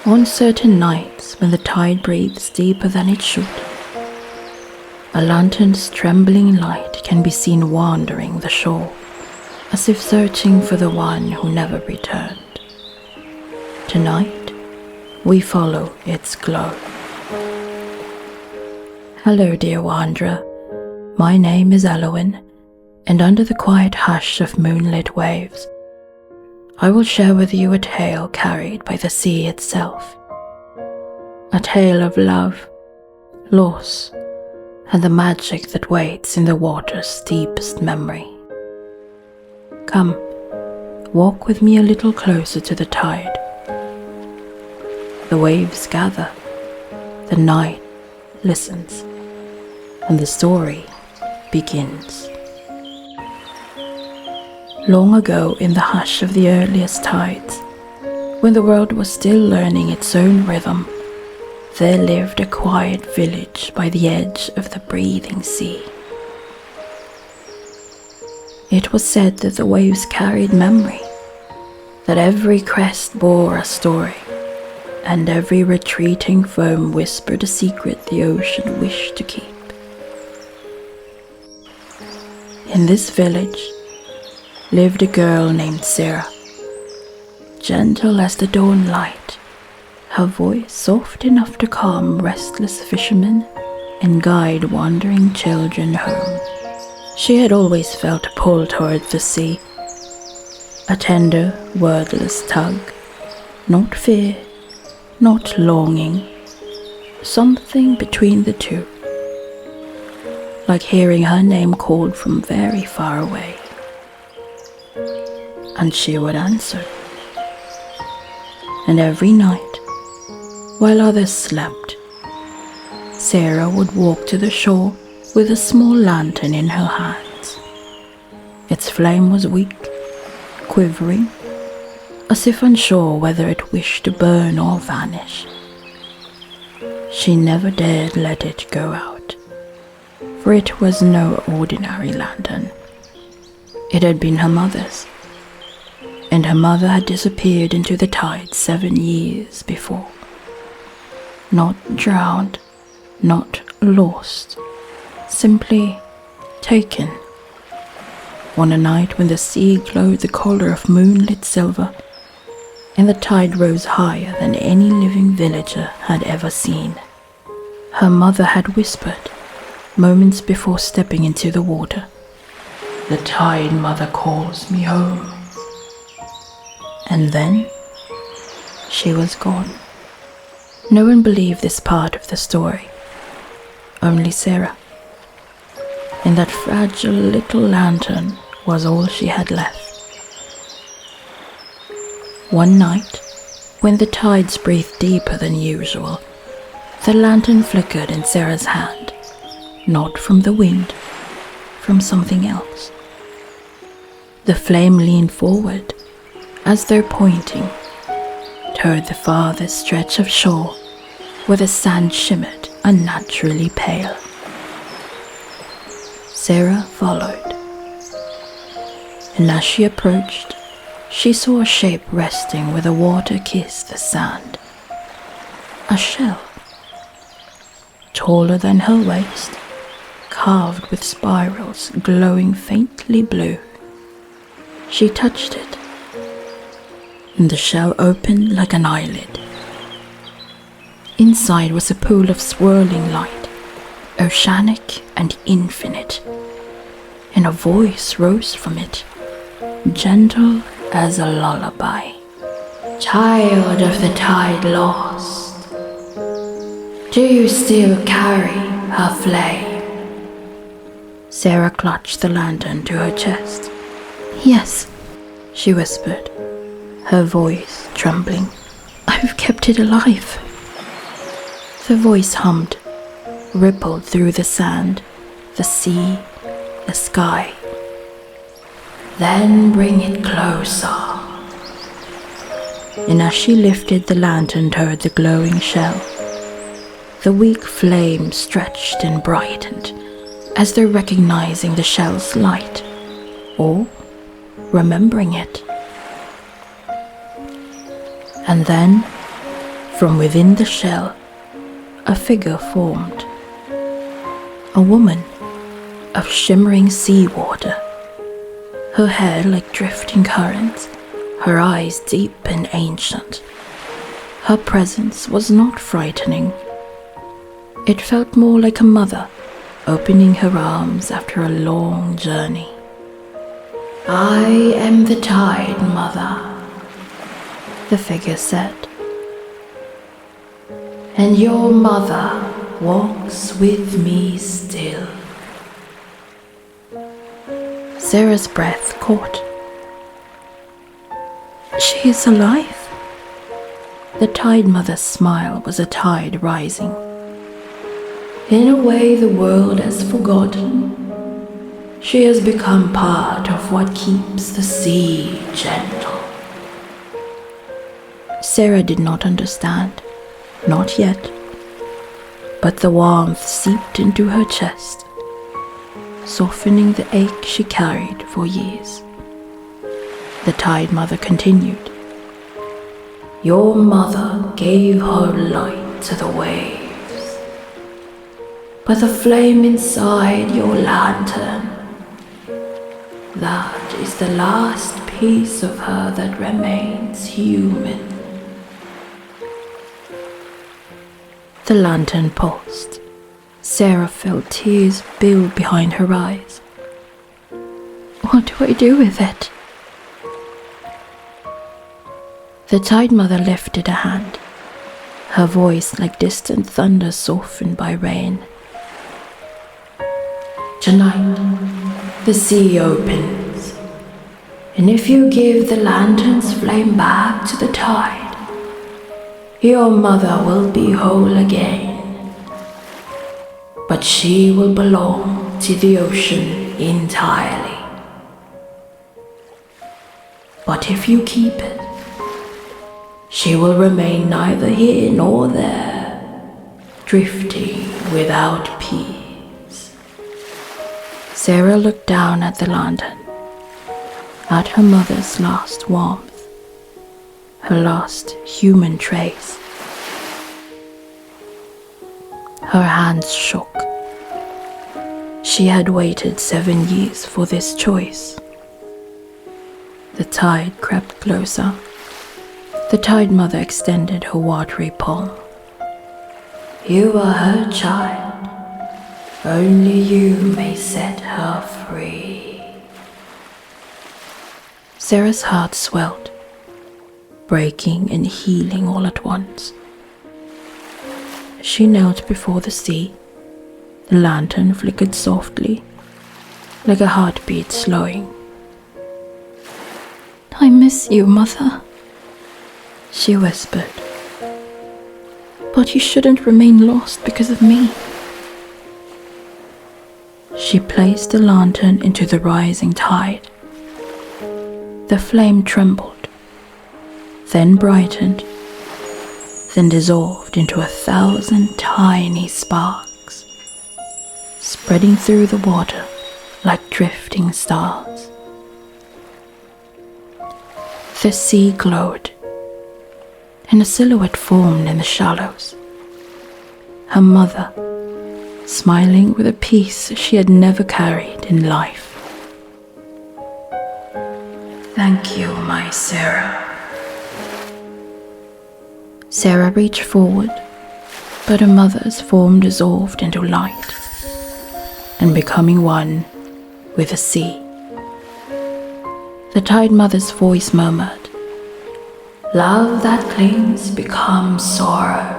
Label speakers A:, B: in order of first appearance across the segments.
A: On certain nights when the tide breathes deeper than it should, a lantern's trembling light can be seen wandering the shore, as if searching for the one who never returned. Tonight, we follow its glow. Hello, dear wanderer. My name is Elowen, and under the quiet hush of moonlit waves, I will share with you a tale carried by the sea itself. A tale of love, loss, and the magic that waits in the water's deepest memory. Come, walk with me a little closer to the tide. The waves gather, the night listens, and the story begins. Long ago, in the hush of the earliest tides, when the world was still learning its own rhythm, there lived a quiet village by the edge of the breathing sea. It was said that the waves carried memory, that every crest bore a story, and every retreating foam whispered a secret the ocean wished to keep. In this village lived a girl named Sera, gentle as the dawn light, her voice soft enough to calm restless fishermen and guide wandering children home. She had always felt a pull toward the sea, a tender, wordless tug, not fear, not longing, something between the two, like hearing her name called from very far away. And she would answer. And every night, while others slept, Sera would walk to the shore with a small lantern in her hands. Its flame was weak, quivering, as if unsure whether it wished to burn or vanish. She never dared let it go out, for it was no ordinary lantern. It had been her mother's, and her mother had disappeared into the tide 7 years before. Not drowned, not lost, simply taken. On a night when the sea glowed the color of moonlit silver, and the tide rose higher than any living villager had ever seen, her mother had whispered, moments before stepping into the water, "The tide mother calls me home." And then she was gone. No one believed this part of the story, only Sera. And that fragile little lantern was all she had left. One night, when the tides breathed deeper than usual, the lantern flickered in Sera's hand, not from the wind, from something else. The flame leaned forward, as though pointing toward the farthest stretch of shore where the sand shimmered unnaturally pale. Sera followed, and as she approached, she saw a shape resting where the water kissed the sand. A shell, taller than her waist, carved with spirals glowing faintly blue. She touched it, and the shell opened like an eyelid. Inside was a pool of swirling light, oceanic and infinite, and a voice rose from it, gentle as a lullaby. "Child of the tide lost, do you still carry her flame?" Sera clutched the lantern to her chest. "Yes," she whispered, her voice trembling. "I've kept it alive." The voice hummed, rippled through the sand, the sea, the sky. "Then bring it closer." And as she lifted the lantern toward the glowing shell, the weak flame stretched and brightened, as though recognizing the shell's light, or remembering it. And then From within the shell, a figure formed. A woman of shimmering seawater, her hair like drifting currents, her eyes deep and ancient. Her presence was not frightening. It felt more like a mother opening her arms after a long journey. "I am the Tidemother," the figure said, "and your mother walks with me still." Sera's breath caught. "She is alive?" The Tidemother's smile was a tide rising. "In a way the world has forgotten. She has become part of what keeps the sea gentle." Sera did not understand, not yet, but the warmth seeped into her chest, softening the ache she carried for years. The Tidemother continued, "Your mother gave her light to the waves, but the flame inside your lantern, that is the last piece of her that remains human." The lantern pulsed. Sera felt tears build behind her eyes. "What do I do with it?" The Tidemother lifted a hand, her voice like distant thunder softened by rain. "Tonight, the sea opens, and if you give the lantern's flame back to the tide, your mother will be whole again. But she will belong to the ocean entirely. But if you keep it, she will remain neither here nor there, drifting without peace." Sera looked down at the lantern, at her mother's last warmth, her last human trace. Her hands shook. She had waited 7 years for this choice. The tide crept closer. The Tidemother extended her watery palm. "You are her child. Only you may set her free." Sera's heart swelled, breaking and healing all at once. She knelt before the sea. The lantern flickered softly, like a heartbeat slowing. "I miss you, Mother," she whispered. "But you shouldn't remain lost because of me." She placed the lantern into the rising tide. The flame trembled, then brightened, then dissolved into 1,000 tiny sparks, spreading through the water like drifting stars. The sea glowed, and a silhouette formed in the shallows. Her mother, smiling with a peace she had never carried in life. "Thank you, my Sera." Sera reached forward, but her mother's form dissolved into light and becoming one with the sea. The Tidemother's voice murmured, "Love that clings becomes sorrow.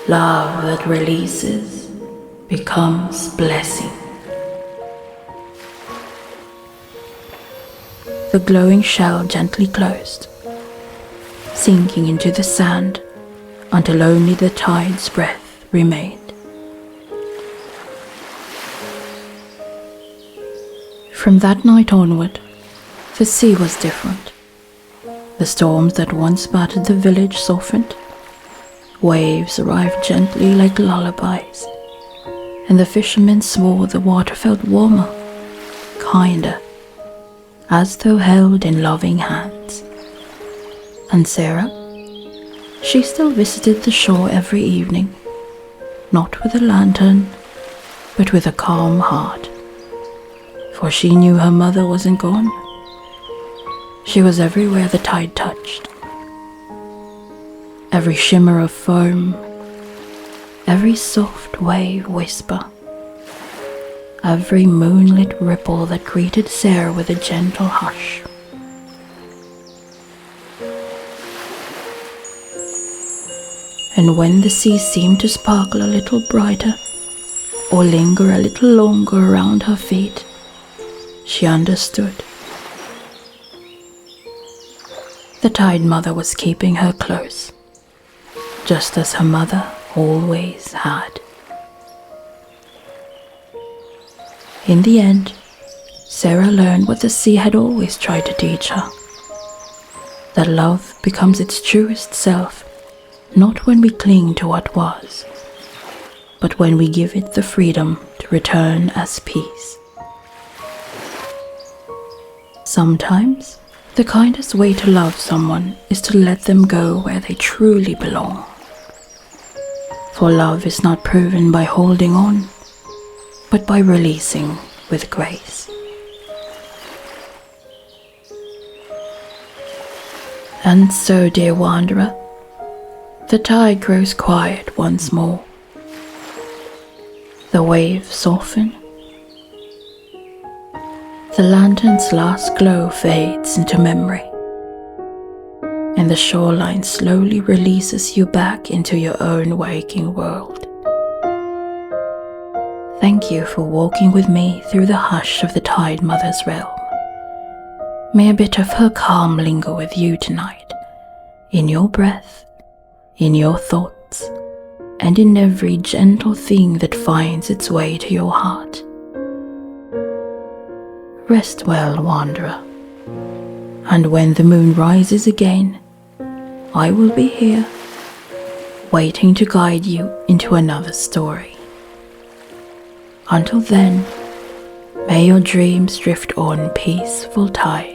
A: Love that releases becomes blessing." The glowing shell gently closed, sinking into the sand until only the tide's breath remained. From that night onward, the sea was different. The storms that once battered the village softened. Waves arrived gently like lullabies, and the fishermen swore the water felt warmer, kinder, as though held in loving hands. And Sera? She She still visited the shore every evening, not with a lantern, but with a calm heart, for she knew her mother wasn't gone. She was everywhere the tide touched. Every shimmer of foam, every soft wave whisper, every moonlit ripple that greeted Sera with a gentle hush. And when the sea seemed to sparkle a little brighter, or linger a little longer around her feet, she understood. The Tidemother was keeping her close, just as her mother always had. In the end, Sera learned what the sea had always tried to teach her, that love becomes its truest self not when we cling to what was, but when we give it the freedom to return as peace. Sometimes, the kindest way to love someone is to let them go where they truly belong. For love is not proven by holding on, but by releasing with grace. And so, dear wanderer, the tide grows quiet once more. The waves soften. The lantern's last glow fades into memory, and the shoreline slowly releases you back into your own waking world. Thank you for walking with me through the hush of the Tidemother's realm. May a bit of her calm linger with you tonight, in your breath, in your thoughts, and in every gentle thing that finds its way to your heart. Rest well, wanderer, and when the moon rises again, I will be here, waiting to guide you into another story. Until then, may your dreams drift on peaceful tide.